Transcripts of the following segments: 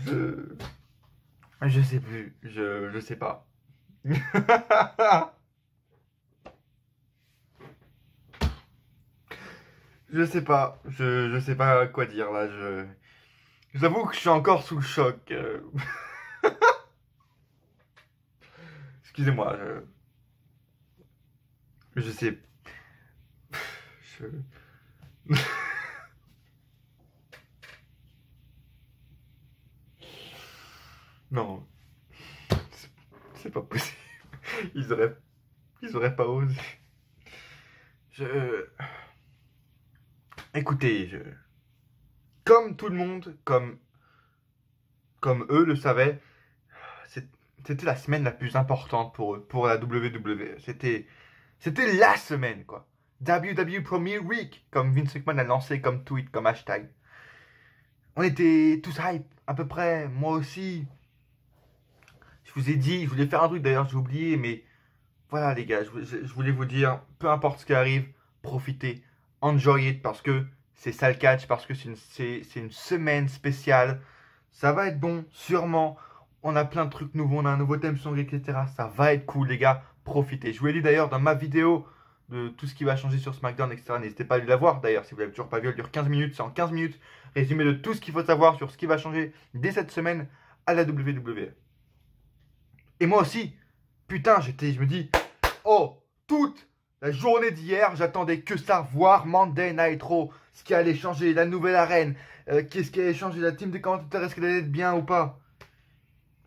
Je... je sais plus, je sais pas. Je sais pas, je sais pas quoi dire là, j'avoue que je suis encore sous le choc. Excusez-moi, je sais. Je... Non, c'est c'est pas possible. Ils auraient, ils auraient pas osé. Je... Écoutez, comme tout le monde, comme eux le savaient, c'est- c'était la semaine la plus importante pour eux, pour la WWE. C'était la semaine, quoi. WWE Premier Week, comme Vince McMahon a lancé comme tweet, comme hashtag. On était tous hype, à peu près, moi aussi. Je vous ai dit, je voulais faire un truc d'ailleurs, j'ai oublié, mais voilà les gars, je voulais vous dire, peu importe ce qui arrive, profitez, enjoy it, parce que c'est ça le catch, parce que c'est une semaine spéciale. Ça va être bon, sûrement. On a plein de trucs nouveaux, on a un nouveau thème song, etc. Ça va être cool, les gars, profitez. Je vous l'ai dit d'ailleurs dans ma vidéo de tout ce qui va changer sur SmackDown, etc. N'hésitez pas à aller la voir d'ailleurs, si vous l'avez toujours pas vu, elle dure 15 minutes. C'est en 15 minutes, résumé de tout ce qu'il faut savoir sur ce qui va changer dès cette semaine à la WWE. Et moi aussi, putain, je me dis, oh, toute la journée d'hier, j'attendais que ça, voir Monday Night Raw, ce qui allait changer, la nouvelle arène, qu'est-ce qui allait changer, la team des commentateurs, est-ce qu'elle allait être bien ou pas.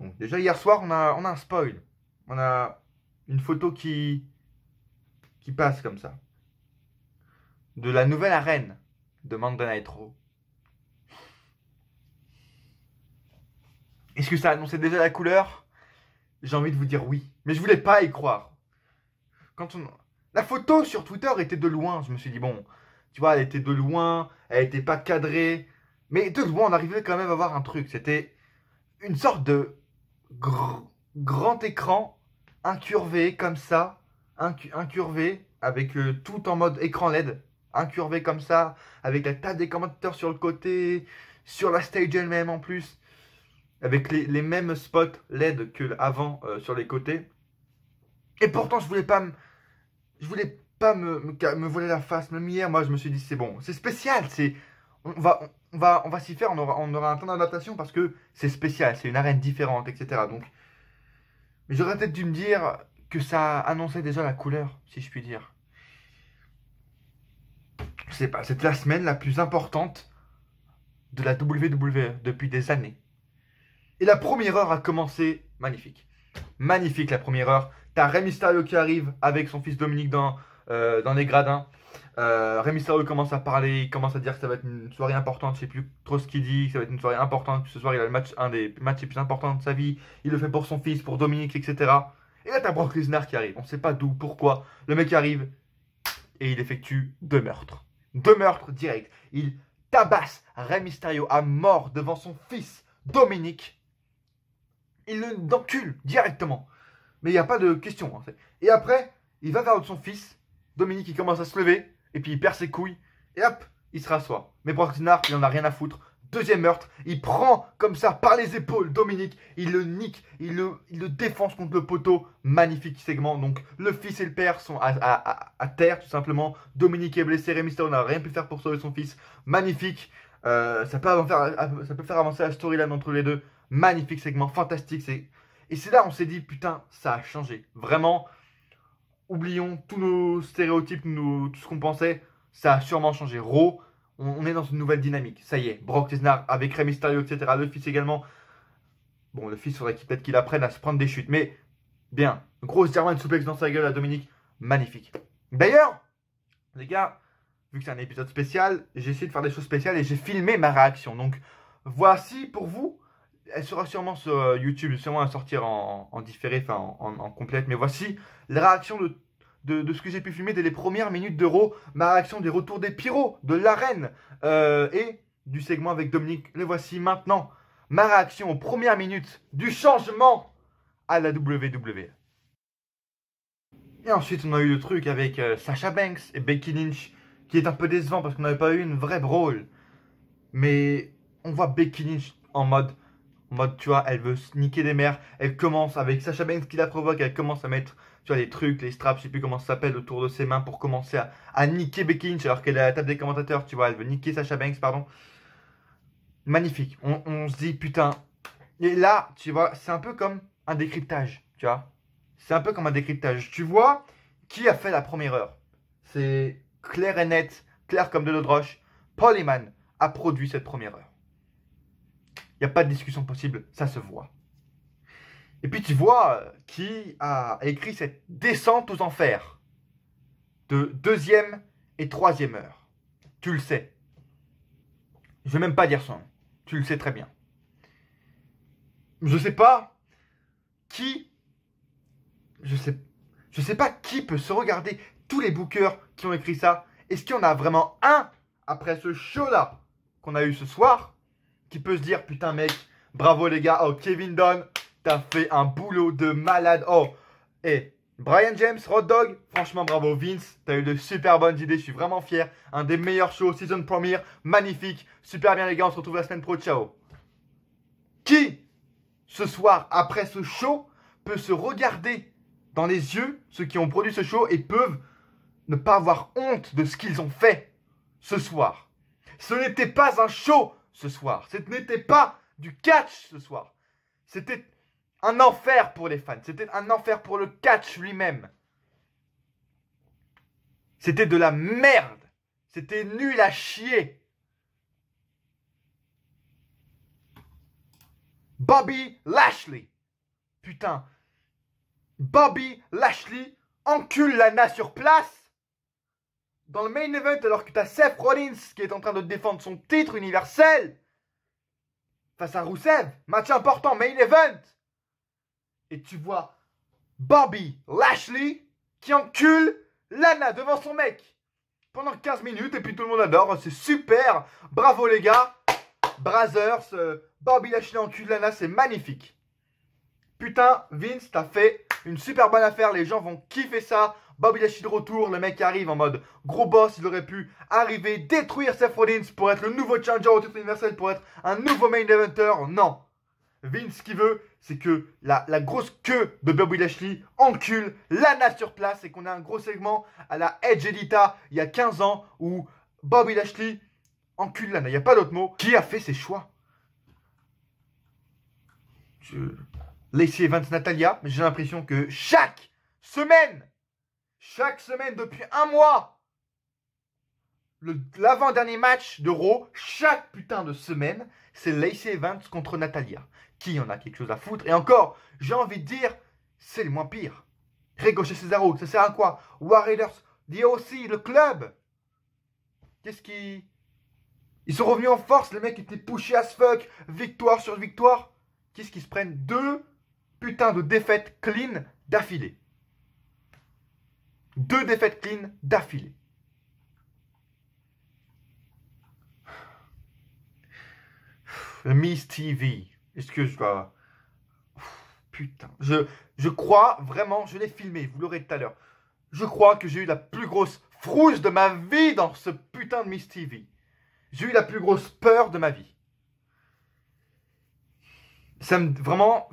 Bon, déjà hier soir, on a un spoil. On a une photo qui passe comme ça. De la nouvelle arène de Monday Night Raw. Est-ce que ça annonçait déjà la couleur? J'ai envie de vous dire oui. Mais je voulais pas y croire. Quand on... La photo sur Twitter était de loin. Je me suis dit, bon, tu vois, elle était de loin, elle était pas cadrée. Mais de loin, on arrivait quand même à voir un truc. C'était une sorte de grand écran incurvé comme ça. Incurvé, avec tout en mode écran LED. Incurvé comme ça, avec la table des commentateurs sur le côté, sur la stage elle-même en plus. Avec les mêmes spots LED que avant sur les côtés. Et pourtant, je voulais pas me voiler la face. Même hier, moi, je me suis dit, c'est bon, c'est spécial. On va s'y faire. On aura un temps d'adaptation parce que c'est spécial. C'est une arène différente, etc. Donc, mais j'aurais peut-être dû me dire que ça annonçait déjà la couleur, si je puis dire. Je sais pas. C'était la semaine la plus importante de la WWE depuis des années. Et la première heure a commencé magnifique. Magnifique la première heure. T'as Rey Mysterio qui arrive avec son fils Dominique dans les gradins. Rey Mysterio commence à parler, il commence à dire que ça va être une soirée importante. Je sais plus trop ce qu'il dit, que ça va être une soirée importante. Que ce soir, il a le match, un des matchs les plus importants de sa vie. Il le fait pour son fils, pour Dominique, etc. Et là, t'as Brock Lesnar qui arrive. On sait pas d'où, pourquoi. Le mec arrive et il effectue 2 meurtres. 2 meurtres directs. Il tabasse Rey Mysterio à mort devant son fils Dominique. Il l'encule directement. Mais il n'y a pas de question. En fait. Et après, il va vers son fils. Dominique, il commence à se lever. Et puis il perd ses couilles. Et hop, il se rassoit. Mais Brock Lesnar, il en a rien à foutre. Deuxième meurtre. Il prend comme ça par les épaules Dominique. Il le nique. Il le défonce contre le poteau. Magnifique segment. Donc le fils et le père sont à terre tout simplement. Dominique est blessé. Rey Mysterio n'a rien pu faire pour sauver son fils. Magnifique. Ça peut faire avancer la storyline entre les deux. Magnifique segment. Fantastique. Et c'est là on s'est dit, putain, ça a changé. Vraiment, oublions tous nos stéréotypes, tout ce qu'on pensait. Ça a sûrement changé. Raw, on est dans une nouvelle dynamique. Ça y est, Brock Lesnar avec Rey Mysterio, etc. Le fils également. Bon, le fils, faudrait peut-être qu'il apprenne à se prendre des chutes. Mais bien, grosse German suplex dans sa gueule à Dominique. Magnifique. D'ailleurs, les gars, vu que c'est un épisode spécial, j'ai essayé de faire des choses spéciales et j'ai filmé ma réaction. Donc, voici pour vous. Elle sera sûrement sur YouTube, sûrement à sortir en différé, enfin en complète. Mais voici la réaction de ce que j'ai pu filmer dès les premières minutes d'Euro. Ma réaction des retours des pyros, de l'arène et du segment avec Dominique. Les voici maintenant. ma réaction aux premières minutes du changement à la WWE. Et ensuite, on a eu le truc avec Sasha Banks et Becky Lynch, qui est un peu décevant parce qu'on n'avait pas eu une vraie brawl. Mais on voit Becky Lynch en mode, tu vois, elle veut niquer des mères. Elle commence avec Sasha Banks qui la provoque, elle commence à mettre, tu vois, les trucs, les straps, je sais plus comment ça s'appelle, autour de ses mains pour commencer à niquer Becky Lynch alors qu'elle est à la table des commentateurs, tu vois, elle veut niquer Sasha Banks, pardon. Magnifique. On se dit, putain. Et là, tu vois, c'est un peu comme un décryptage, tu vois. C'est un peu comme un décryptage. Tu vois qui a fait la première heure. C'est clair et net, clair comme de l'eau de roche. Paul Heyman a produit cette première heure. Il n'y a pas de discussion possible, ça se voit. Et puis tu vois qui a écrit cette descente aux enfers de deuxième et troisième heure. Tu le sais. Je ne vais même pas dire son nom. Tu le sais très bien. Je sais pas qui. Je sais pas qui peut se regarder tous les bookers qui ont écrit ça. Est-ce qu'il y en a vraiment un après ce show-là qu'on a eu ce soir qui peut se dire putain mec, bravo les gars, oh Kevin Dunn, t'as fait un boulot de malade. Oh, et Brian James, Road Dogg, franchement bravo Vince, t'as eu de super bonnes idées, je suis vraiment fier. Un des meilleurs shows, season premiere, magnifique, super bien les gars, on se retrouve la semaine pro, ciao. Qui, ce soir, après ce show, peut se regarder dans les yeux, ceux qui ont produit ce show, et peuvent ne pas avoir honte de ce qu'ils ont fait ce soir. Ce n'était pas un show ce soir, ce n'était pas du catch ce soir. C'était un enfer pour les fans, c'était un enfer pour le catch lui-même. C'était de la merde, c'était nul à chier. Bobby Lashley. Putain. Bobby Lashley encule Lana sur place. Dans le main event alors que t'as Seth Rollins qui est en train de défendre son titre universel. Face à Rusev. Match important, main event. Et tu vois Bobby Lashley qui encule Lana devant son mec. Pendant 15 minutes et puis tout le monde adore. C'est super. Bravo les gars. Brazzers, Bobby Lashley encule Lana, c'est magnifique. Putain, Vince, t'as fait une super bonne affaire. Les gens vont kiffer ça. Bobby Lashley de retour. Le mec arrive en mode gros boss. Il aurait pu arriver, détruire Seth Rollins pour être le nouveau challenger au titre universel, pour être un nouveau main eventer. Non. Vince, ce qu'il veut, c'est que la grosse queue de Bobby Lashley encule Lana sur place et qu'on a un gros segment à la Edge Edita il y a 15 ans où Bobby Lashley encule Lana. Il n'y a pas d'autre mot. Qui a fait ses choix? Lacey Evans, Natalia, mais j'ai l'impression que chaque semaine depuis un mois, l'avant-dernier match de Raw, chaque putain de semaine, c'est Lacey Evans contre Natalia. Qui en a quelque chose à foutre? Et encore, j'ai envie de dire, c'est le moins pire. Ricochet Cesaro, ça sert à quoi? War Raiders, The OC, le club. Qu'est-ce qui... Ils sont revenus en force, les mecs étaient pushés as fuck, victoire sur victoire. Qu'est-ce qu'ils se prennent? 2 putains de défaites clean d'affilée. 2 défaites clean d'affilée. Miss TV. Est-ce que je dois... Putain. Je crois vraiment, je l'ai filmé, vous l'aurez tout à l'heure. Je crois que j'ai eu la plus grosse frousse de ma vie dans ce putain de Miss TV. J'ai eu la plus grosse peur de ma vie. Ça me... Vraiment,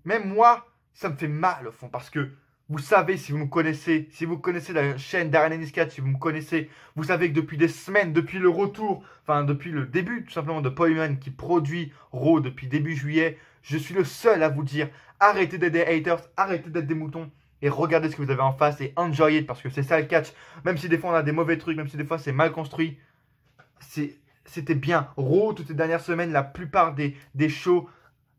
même moi, ça me fait mal au fond. Parce que, vous savez, si vous connaissez la chaîne d'Arena Niscat, si vous me connaissez, vous savez que depuis des semaines, depuis le retour, enfin depuis le début tout simplement de Paul Heyman qui produit Raw depuis début juillet, je suis le seul à vous dire, arrêtez d'être des haters, arrêtez d'être des moutons, et regardez ce que vous avez en face et enjoy it, parce que c'est ça le catch. Même si des fois on a des mauvais trucs, même si des fois c'est mal construit, c'était bien. Raw, toutes ces dernières semaines, la plupart des shows,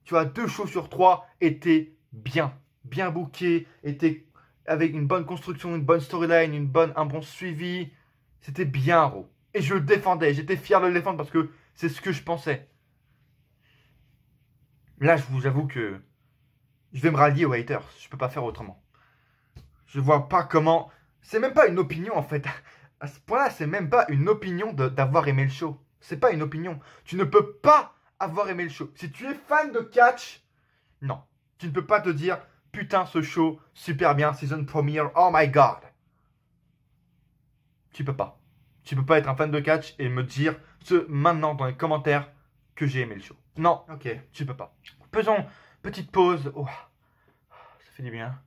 tu vois, 2 shows sur 3 étaient bien bookés, étaient avec une bonne construction, une bonne storyline, un bon suivi. C'était bien, Raw. Et je le défendais, j'étais fier de le défendre parce que c'est ce que je pensais. Là, je vous avoue que je vais me rallier aux haters. Je peux pas faire autrement. Je vois pas comment... C'est même pas une opinion, en fait. À ce point-là, c'est même pas une opinion d'avoir aimé le show. C'est pas une opinion. Tu ne peux pas avoir aimé le show. Si tu es fan de catch, non. Tu ne peux pas te dire, putain, ce show, super bien, season premiere, oh my god. Tu peux pas. Tu peux pas être un fan de catch et me dire maintenant dans les commentaires que j'ai aimé le show. Non, ok, tu peux pas. Faisons petite pause. Oh, ça fait du bien.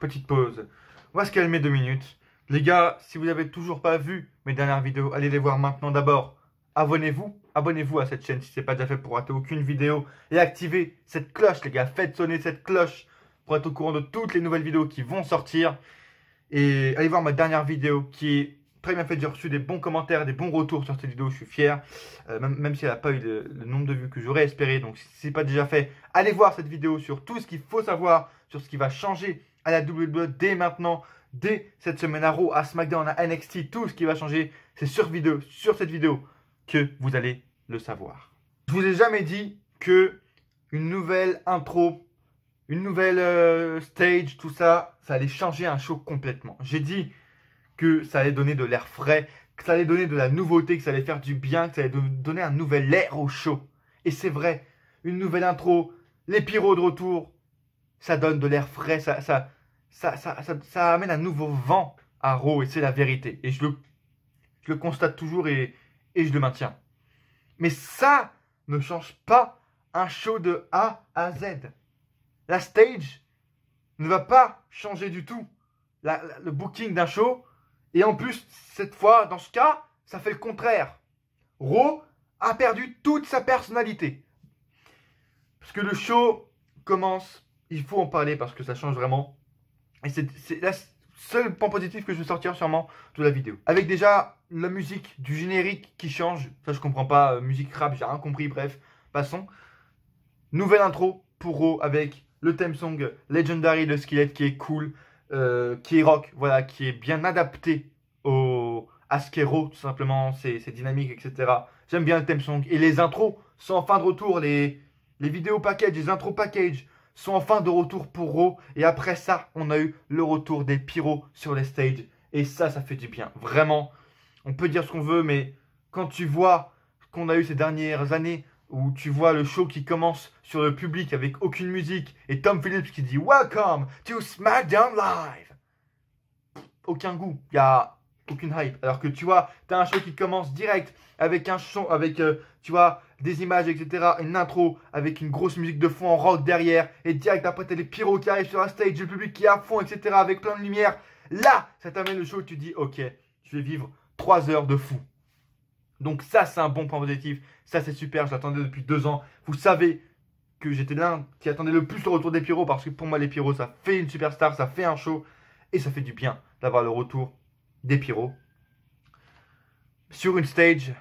Petite pause. On va se calmer 2 minutes. Les gars, si vous n'avez toujours pas vu mes dernières vidéos, allez les voir maintenant d'abord. Abonnez-vous. Abonnez-vous à cette chaîne si ce n'est pas déjà fait pour rater aucune vidéo. Et activez cette cloche, les gars. Faites sonner cette cloche pour être au courant de toutes les nouvelles vidéos qui vont sortir. Et allez voir ma dernière vidéo qui est très bien faite. J'ai reçu des bons commentaires, des bons retours sur cette vidéo. Je suis fier. Même si elle n'a pas eu le nombre de vues que j'aurais espéré. Donc si ce n'est pas déjà fait, allez voir cette vidéo sur tout ce qu'il faut savoir, sur ce qui va changer à la WWE dès maintenant. Dès cette semaine à Raw, à SmackDown, à NXT, tout ce qui va changer, c'est sur cette vidéo que vous allez le savoir. Je vous ai jamais dit que une nouvelle intro, une nouvelle stage, tout ça, ça allait changer un show complètement. J'ai dit que ça allait donner de l'air frais, que ça allait donner de la nouveauté, que ça allait faire du bien, que ça allait donner un nouvel air au show. Et c'est vrai, une nouvelle intro, les pyros de retour, ça donne de l'air frais, ça amène un nouveau vent à Raw et c'est la vérité. Et je le constate toujours et je le maintiens. Mais ça ne change pas un show de A à Z. La stage ne va pas changer du tout le booking d'un show. Et en plus, cette fois, dans ce cas, ça fait le contraire. Raw a perdu toute sa personnalité. Parce que le show commence, il faut en parler parce que ça change vraiment. Et c'est le seul point positif que je vais sortir sûrement de la vidéo. Avec déjà la musique du générique qui change. Ça je comprends pas, musique rap, j'ai rien compris, bref, passons. Nouvelle intro pour Raw avec le theme song Legendary de Skillet qui est cool, qui est rock, voilà, qui est bien adapté à ce qu'est Raw, tout simplement, c'est dynamique, etc. J'aime bien le theme song. Et les intros sont en fin de retour, les vidéos package, les intros package sont en fin de retour pour Raw. Et après ça, on a eu le retour des pyros sur les stages. Et ça fait du bien. Vraiment, on peut dire ce qu'on veut, mais quand tu vois ce qu'on a eu ces dernières années, où tu vois le show qui commence sur le public avec aucune musique, et Tom Phillips qui dit « Welcome to SmackDown Live !» Aucun goût, il n'y a aucune hype. Alors que tu vois, tu as un show qui commence direct avec un son, avec tu vois, des images, etc. Une intro avec une grosse musique de fond en rock derrière. Et direct après, tu as les pyros qui arrivent sur la stage, le public qui est à fond, etc. Avec plein de lumière. Là, ça t'amène le show, tu dis, ok, je vais vivre 3 heures de fou. Donc ça, c'est un bon point positif. Ça, c'est super, je l'attendais depuis 2 ans. Vous savez que j'étais l'un qui attendait le plus le retour des pyros. Parce que pour moi, les pyros, ça fait une superstar, ça fait un show. Et ça fait du bien d'avoir le retour des pyros sur une stage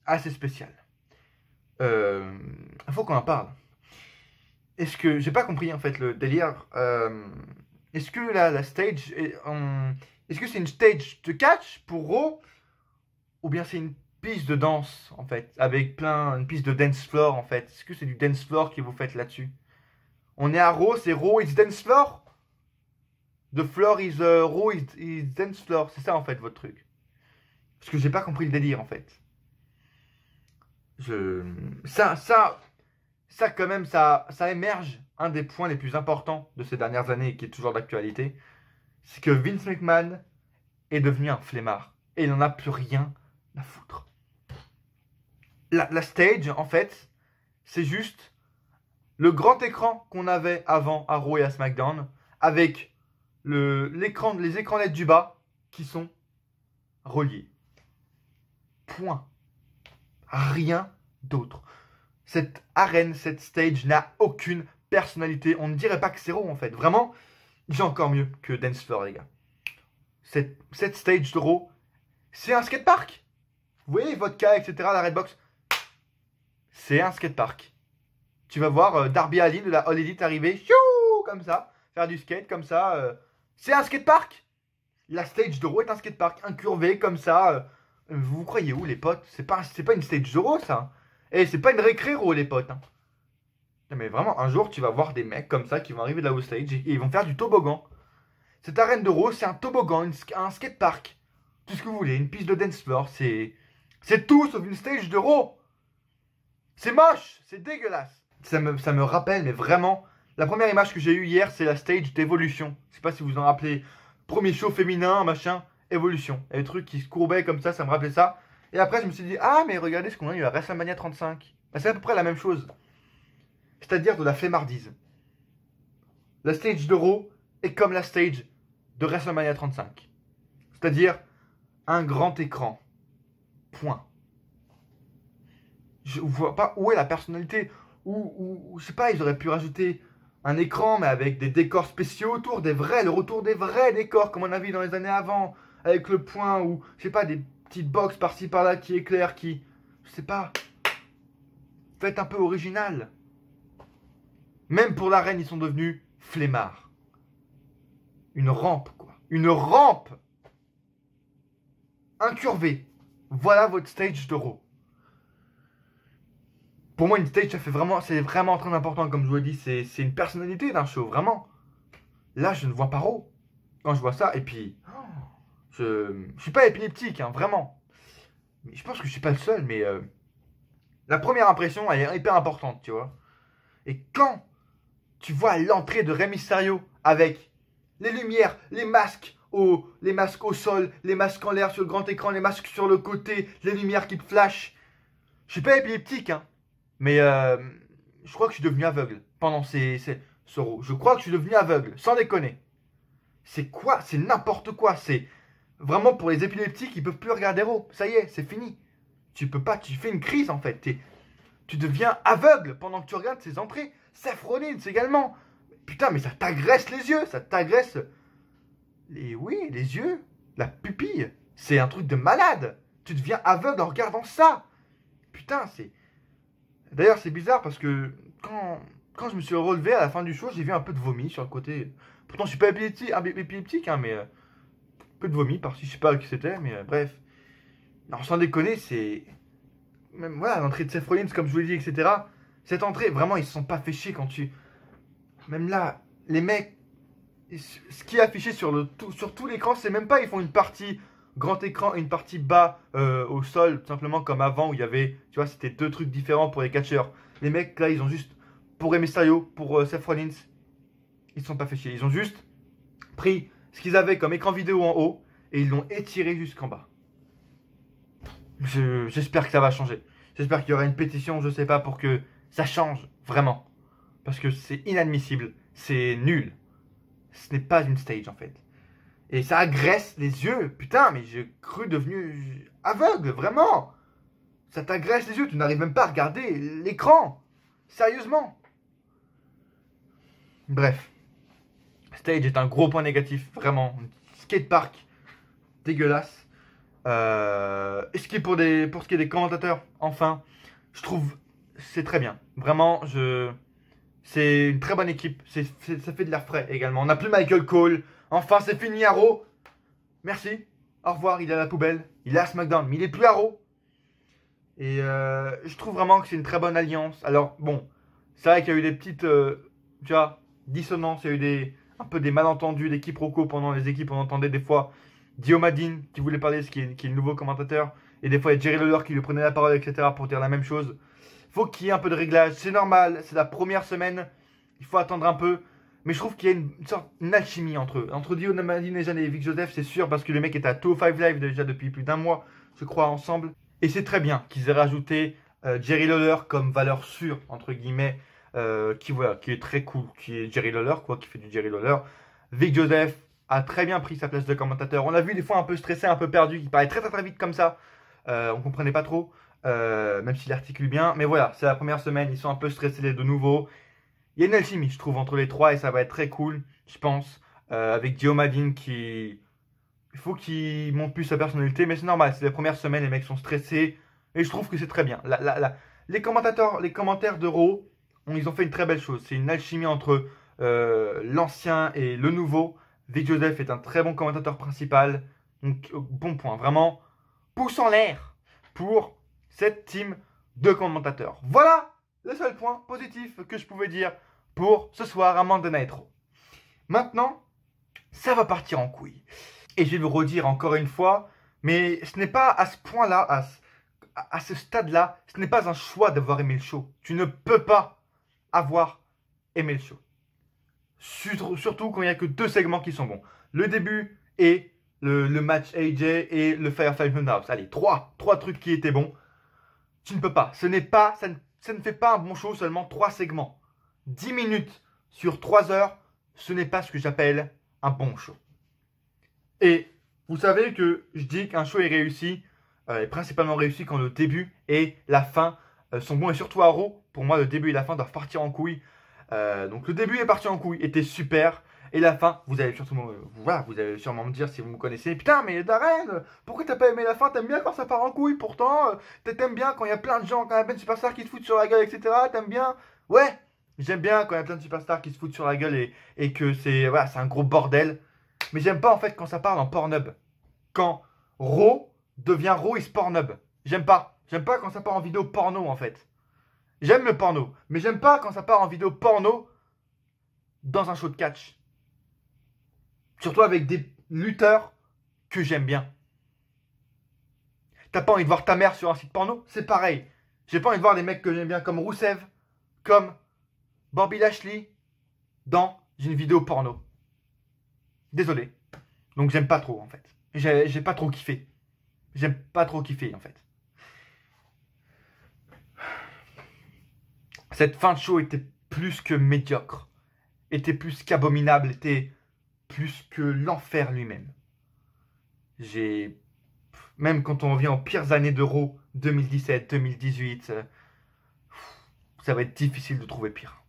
assez spéciale. Il faut qu'on en parle. Est-ce que j'ai pas compris en fait le délire? Est-ce que la stage est-ce que c'est une stage de catch pour Raw ou bien c'est une piste de danse en fait avec une piste de dance floor en fait? Est-ce que c'est du dance floor que vous faites là-dessus? On est à Raw, c'est Raw is dance floor? The floor is Raw is dance floor, c'est ça en fait votre truc. Parce que j'ai pas compris le délire en fait. Ça quand même, ça émerge un des points les plus importants de ces dernières années et qui est toujours d'actualité. C'est que Vince McMahon est devenu un flemmard. Et il n'en a plus rien à foutre. La stage, en fait, c'est juste le grand écran qu'on avait avant à Raw et à SmackDown avec les écrans LED du bas qui sont reliés. Point. Rien d'autre. Cette arène, cette stage n'a aucune personnalité. On ne dirait pas que c'est Raw en fait. Vraiment, j'ai encore mieux que Dance Floor, les gars. Cette stage de Raw, c'est un skatepark. Vous voyez, vodka, etc., la Redbox, c'est un skatepark. Tu vas voir Darby Allin de la All Elite arriver, comme ça, faire du skate comme ça. C'est un skatepark. La stage de Raw est un skatepark, incurvé comme ça. Vous vous croyez où les potes? C'est pas une stage de Raw ça. Et c'est pas une récré Raw les potes. Non, mais vraiment, un jour tu vas voir des mecs comme ça qui vont arriver de la stage et ils vont faire du toboggan. Cette arène de Raw c'est un toboggan, un skatepark. Tout ce que vous voulez, une piste de dance floor, c'est tout sauf une stage de Raw. C'est moche, c'est dégueulasse. Ça me rappelle, mais vraiment, la première image que j'ai eue hier, c'est la stage d'Evolution. Je sais pas si vous en rappelez. Premier show féminin, machin, Evolution. Il y a des trucs qui se courbaient comme ça me rappelait ça. Et après, je me suis dit, ah, mais regardez ce qu'on a eu à WrestleMania 35. Bah, c'est à peu près la même chose. C'est-à-dire de la flemmardise. La stage de Raw est comme la stage de WrestleMania 35. C'est-à-dire un grand écran. Point. Je vois pas où est la personnalité. Ou je sais pas, ils auraient pu rajouter un écran, mais avec des décors spéciaux autour, le retour des vrais décors, comme on a vu dans les années avant, avec le point, ou je sais pas, des petites box par-ci par-là qui éclairent, je sais pas. Faites un peu original. Même pour l'arène, ils sont devenus flemmards. Une rampe, quoi. Une rampe incurvée. Voilà votre stage de Raw. Pour moi, une stage, c'est vraiment très important, comme je vous l'ai dit. C'est une personnalité d'un show, vraiment. Là, je ne vois pas Raw quand je vois ça. Et puis, je suis pas épileptique, hein, vraiment. Mais je pense que je suis pas le seul, mais la première impression, elle est hyper importante, tu vois. Et quand tu vois l'entrée de Rey Mysterio avec les lumières, les masques au sol, les masques en l'air sur le grand écran, les masques sur le côté, les lumières qui flashent. Je suis pas épileptique, hein. Mais je crois que je suis devenu aveugle pendant ce Raw. Je crois que je suis devenu aveugle, sans déconner. C'est quoi? C'est n'importe quoi. C'est vraiment pour les épileptiques, ils peuvent plus regarder Raw. Ça y est, c'est fini. Tu peux pas, tu fais une crise en fait. Tu deviens aveugle pendant que tu regardes ces entrées. Seth Rollins également. Putain, mais ça t'agresse les yeux, ça t'agresse les yeux, la pupille. C'est un truc de malade. Tu deviens aveugle en regardant ça. Putain, c'est... D'ailleurs, c'est bizarre parce que quand je me suis relevé à la fin du show, j'ai vu un peu de vomi sur le côté. Pourtant, je suis pas épileptique, hein, mais un peu de vomi par-ci, je sais pas qui c'était, mais bref. Non, sans déconner, c'est... Même, voilà, l'entrée de Seth Rollins, comme je vous l'ai dit, etc. Cette entrée, vraiment, ils se sont pas fait chier quand tu... Même là, les mecs, ce qui est affiché sur tout l'écran, c'est même pas, ils font une partie grand écran et une partie bas au sol, tout simplement comme avant où il y avait, tu vois, c'était deux trucs différents pour les catcheurs. Les mecs, là, ils ont juste, pour Rey Mysterio, pour Seth Rollins, ils se sont pas fait chier. Ils ont juste pris ce qu'ils avaient comme écran vidéo en haut et ils l'ont étiré jusqu'en bas. J'espère que ça va changer. J'espère qu'il y aura une pétition, je sais pas, pour que ça change, vraiment. Parce que c'est inadmissible, c'est nul. Ce n'est pas une stage en fait. Et ça agresse les yeux. Putain, mais j'ai cru devenu aveugle, vraiment. Ça t'agresse les yeux, tu n'arrives même pas à regarder l'écran. Sérieusement. Bref. Stage est un gros point négatif, vraiment. Skatepark, dégueulasse. Et ce qui est pour ce qui est des commentateurs, enfin, je trouve c'est très bien. Vraiment, c'est une très bonne équipe. Ça fait de l'air frais également. On n'a plus Michael Cole. Enfin, c'est fini, Raw. Merci. Au revoir, il est à la poubelle. Il est à SmackDown, mais il est plus à Raw. Et je trouve vraiment que c'est une très bonne alliance. Alors, bon, c'est vrai qu'il y a eu des petites tu vois, dissonances. Il y a eu un peu des malentendus, des quiproquos pendant les équipes. On entendait des fois Diomadine qui voulait parler, qui est le nouveau commentateur. Et des fois, il y a Jerry Lawler qui lui prenait la parole, etc. pour dire la même chose. Faut qu'il y ait un peu de réglage. C'est normal, c'est la première semaine. Il faut attendre un peu. Mais je trouve qu'il y a une alchimie entre eux. Entre Diomadine et Vic Joseph, c'est sûr, parce que le mec est à 205 Live déjà depuis plus d'un mois, je crois, ensemble. Et c'est très bien qu'ils aient rajouté Jerry Lawler comme valeur sûre, entre guillemets, qui est très cool, qui est Jerry Lawler, quoi, qui fait du Jerry Lawler. Vic Joseph a très bien pris sa place de commentateur. On l'a vu des fois un peu stressé, un peu perdu, il parlait très très très vite comme ça. On comprenait pas trop, même s'il articule bien. Mais voilà, c'est la première semaine, ils sont un peu stressés de nouveau. Il y a une alchimie, je trouve, entre les trois et ça va être très cool, je pense. Avec Diomadine qui... Il faut qu'il monte plus sa personnalité, mais c'est normal, c'est les premières semaines, les mecs sont stressés. Et je trouve que c'est très bien. Les commentaires de Raw, ils ont fait une très belle chose. C'est une alchimie entre l'ancien et le nouveau. Vic Joseph est un très bon commentateur principal. Donc, bon point. Vraiment, pouce en l'air pour cette team de commentateurs. Voilà le seul point positif que je pouvais dire pour ce soir à Monday Night Raw. Maintenant, ça va partir en couille. Et je vais le redire encore une fois, mais ce n'est pas à ce point-là, à ce stade-là, ce n'est pas un choix d'avoir aimé le show. Tu ne peux pas avoir aimé le show. Surtout quand il n'y a que 2 segments qui sont bons. Le début et le match AJ et le Firefly Funhouse. Allez, 3 trucs qui étaient bons. Tu ne peux pas. Ça ne fait pas un bon show, seulement 3 segments. 10 minutes sur 3 heures, ce n'est pas ce que j'appelle un bon show. Et vous savez que je dis qu'un show est réussi, est principalement réussi quand le début et la fin sont bons. Et surtout à Raw, pour moi, le début et la fin doivent partir en couille. Donc le début est parti en couille, était super. Et la fin, vous allez sûrement me dire si vous me connaissez, putain mais Darren, pourquoi t'as pas aimé la fin? T'aimes bien quand ça part en couille, pourtant t'aimes bien quand il y a plein de gens, quand il y a plein de superstars qui se foutent sur la gueule, etc. T'aimes bien? Ouais, j'aime bien quand il y a plein de superstars qui se foutent sur la gueule et que c'est un gros bordel. Mais j'aime pas en fait quand ça parle en Pornhub. Quand Raw devient Raw is Pornhub. J'aime pas. J'aime pas quand ça part en vidéo porno en fait. J'aime le porno, mais j'aime pas quand ça part en vidéo porno dans un show de catch. Surtout avec des lutteurs que j'aime bien. T'as pas envie de voir ta mère sur un site porno? C'est pareil. J'ai pas envie de voir des mecs que j'aime bien comme Rusev, comme Bobby Lashley dans une vidéo porno. Désolé. Donc j'aime pas trop en fait. J'ai pas trop kiffé. J'aime pas trop kiffé en fait. Cette fin de show était plus que médiocre. Était plus qu'abominable. Était plus que l'enfer lui-même. Même quand on revient aux pires années d'Euro, 2017, 2018, ça va être difficile de trouver pire.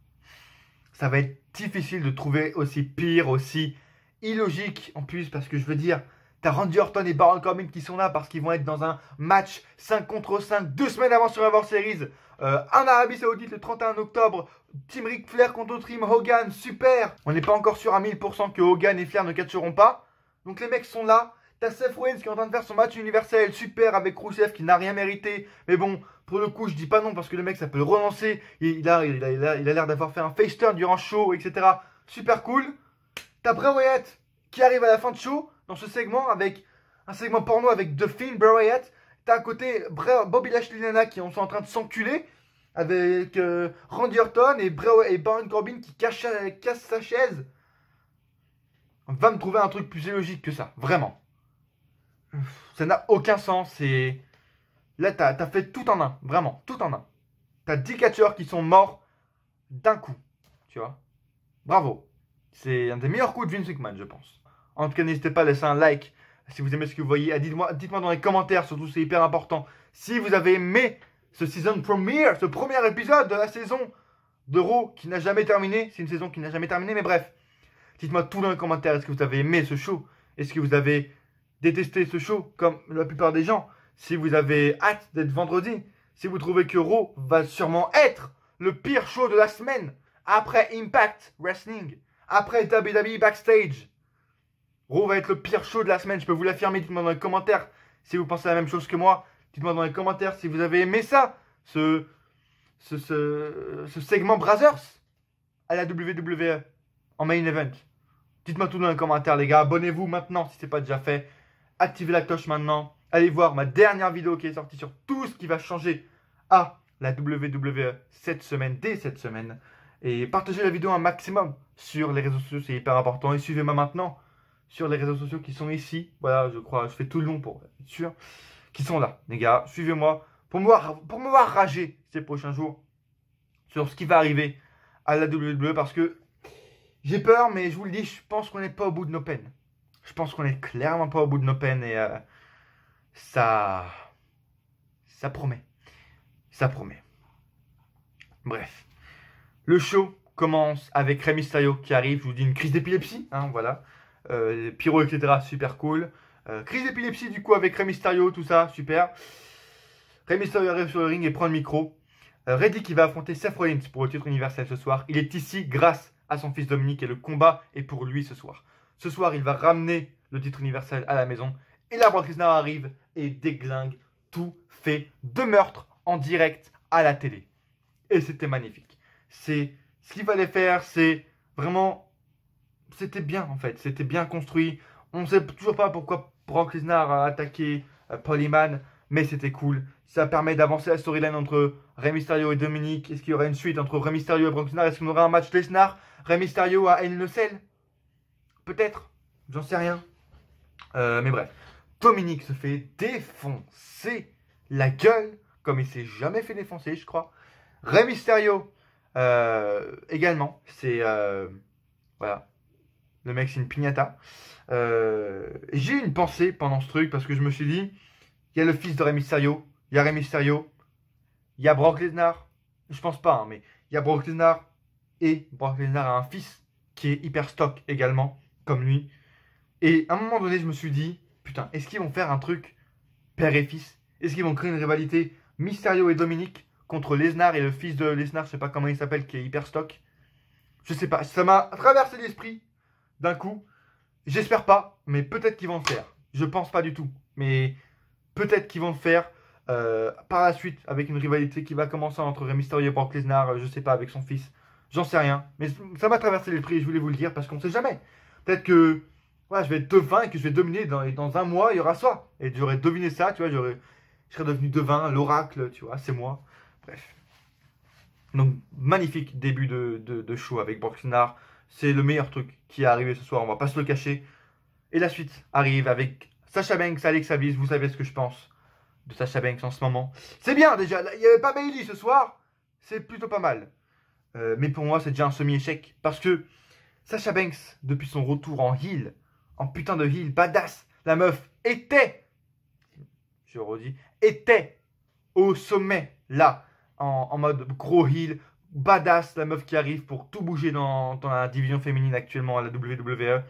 Ça va être difficile de trouver aussi pire, aussi illogique en plus, parce que je veux dire, t'as Randy Orton et Baron Corbin qui sont là parce qu'ils vont être dans un match 5 contre 5, 2 semaines avant Survivor Series, en Arabie Saoudite le 31 octobre, Team Ric Flair contre Team Hogan, super. On n'est pas encore sûr à 1000% que Hogan et Flair ne catcheront pas, donc les mecs sont là. T'as Seth Rollins qui est en train de faire son match universel, super, avec Rusev qui n'a rien mérité, mais bon, pour le coup, je dis pas non parce que le mec, ça peut le relancer. Il a l'air d'avoir fait un face turn durant le show, etc. Super cool. T'as Bray Wyatt qui arrive à la fin de show dans ce segment avec un segment porno avec The Fiend, Bray Wyatt. T'as à côté Bobby Lashley et Lana qui sont en train de s'enculer avec Randy Orton et Baron Corbin qui casse sa chaise. On va me trouver un truc plus illogique que ça, vraiment. Ça n'a aucun sens et là t'as fait tout en un, vraiment, tout en un. T'as 10 catcheurs qui sont morts d'un coup, tu vois. Bravo. C'est un des meilleurs coups de Vince McMahon, je pense. En tout cas, n'hésitez pas à laisser un like si vous aimez ce que vous voyez. Dites-moi dans les commentaires, surtout c'est hyper important, si vous avez aimé ce season premiere, ce premier épisode de la saison de Raw qui n'a jamais terminé. C'est une saison qui n'a jamais terminé, mais bref. Dites-moi tout dans les commentaires, est-ce que vous avez aimé ce show? Est-ce que vous avez détesté ce show, comme la plupart des gens? Si vous avez hâte d'être vendredi, si vous trouvez que Raw va sûrement être le pire show de la semaine, après Impact Wrestling, après WWE Backstage, Raw va être le pire show de la semaine, je peux vous l'affirmer. Dites-moi dans les commentaires si vous pensez la même chose que moi. Dites-moi dans les commentaires si vous avez aimé ça, ce segment Brazzers à la WWE en main event. Dites-moi tout dans les commentaires les gars, abonnez-vous maintenant si ce n'est pas déjà fait. Activez la cloche maintenant. Allez voir ma dernière vidéo qui est sortie sur tout ce qui va changer à la WWE dès cette semaine. Et partagez la vidéo un maximum sur les réseaux sociaux, c'est hyper important. Et suivez-moi maintenant sur les réseaux sociaux qui sont ici. Voilà, je crois, je fais tout le long pour être sûr. Qui sont là, les gars. Suivez-moi pour me voir rager ces prochains jours sur ce qui va arriver à la WWE parce que j'ai peur, mais je vous le dis, je pense qu'on n'est pas au bout de nos peines. Je pense qu'on n'est clairement pas au bout de nos peines et ça promet. Ça promet. Bref. Le show commence avec Rey Mysterio qui arrive. Je vous dis une crise d'épilepsie. Hein, voilà. Pyro, etc. Super cool. Crise d'épilepsie du coup avec Rey Mysterio. Tout ça. Super. Rey Mysterio arrive sur le ring et prend le micro. Reddy qui va affronter Seth Rollins pour le titre universel ce soir. Il est ici grâce à son fils Dominique et le combat est pour lui ce soir. Ce soir, il va ramener le titre universel à la maison. Et là, Brock Lesnar arrive et déglingue tout fait de meurtre en direct à la télé. Et c'était magnifique. C'est ce qu'il fallait faire, c'est vraiment... C'était bien en fait, c'était bien construit. On ne sait toujours pas pourquoi Brock Lesnar a attaqué Paul Heyman. mais c'était cool. Ça permet d'avancer la storyline entre Rey Mysterio et Dominic. Est-ce qu'il y aura une suite entre Rey Mysterio et Brock Lesnar? Est-ce qu'on aura un match Lesnar, Rey Mysterio à Hell in a Cell? Peut-être, j'en sais rien. Mais bref, Dominic se fait défoncer la gueule, comme il s'est jamais fait défoncer, je crois. Rey Mysterio, également, c'est... voilà, le mec c'est une piñata. J'ai eu une pensée pendant ce truc, parce que je me suis dit, il y a le fils de Rey Mysterio, il y a Rey Mysterio, il y a Brock Lesnar, je pense pas, hein, mais il y a Brock Lesnar, et Brock Lesnar a un fils qui est hyper stock également, comme lui. Et à un moment donné, je me suis dit, putain, est-ce qu'ils vont faire un truc père et fils? Est-ce qu'ils vont créer une rivalité Mysterio et Dominic contre Lesnar et le fils de Lesnar, je sais pas comment il s'appelle, qui est hyper stock? Je sais pas, ça m'a traversé l'esprit d'un coup. J'espère pas, mais peut-être qu'ils vont le faire. Je pense pas du tout, mais peut-être qu'ils vont le faire par la suite avec une rivalité qui va commencer entre Rey Mysterio et Brock Lesnar, je sais pas, avec son fils. J'en sais rien, mais ça m'a traversé l'esprit et je voulais vous le dire parce qu'on sait jamais. Peut-être que ouais, je vais être devin et que je vais dominer dans un mois, il y aura ça. Et j'aurais deviné ça, tu vois, je serais devenu devin, l'oracle, tu vois, c'est moi. Bref. Donc, magnifique début de show avec Brock Lesnar. C'est le meilleur truc qui est arrivé ce soir, on va pas se le cacher. Et la suite arrive avec Sasha Banks, Alexa Bliss, vous savez ce que je pense de Sasha Banks en ce moment. C'est bien déjà, il n'y avait pas Bayley ce soir, c'est plutôt pas mal. Mais pour moi, c'est déjà un semi-échec. Parce que Sasha Banks, depuis son retour en heel, en putain de heel, badass, la meuf était, je redis, était au sommet, là, en mode gros heel, badass, la meuf qui arrive pour tout bouger dans la division féminine actuellement à la WWE.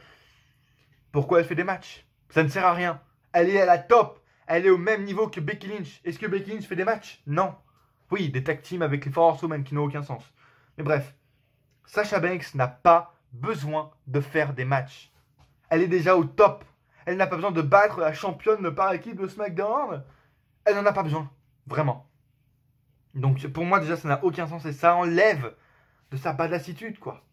Pourquoi elle fait des matchs? Ça ne sert à rien. Elle est à la top. Elle est au même niveau que Becky Lynch. Est-ce que Becky Lynch fait des matchs? Non. Oui, des tag teams avec les Four Horsewomen qui n'ont aucun sens. Mais bref, Sasha Banks n'a pas besoin de faire des matchs. Elle est déjà au top. Elle n'a pas besoin de battre la championne par équipe de SmackDown. Elle n'en a pas besoin. Vraiment. Donc pour moi déjà ça n'a aucun sens et ça enlève de sa badassitude quoi.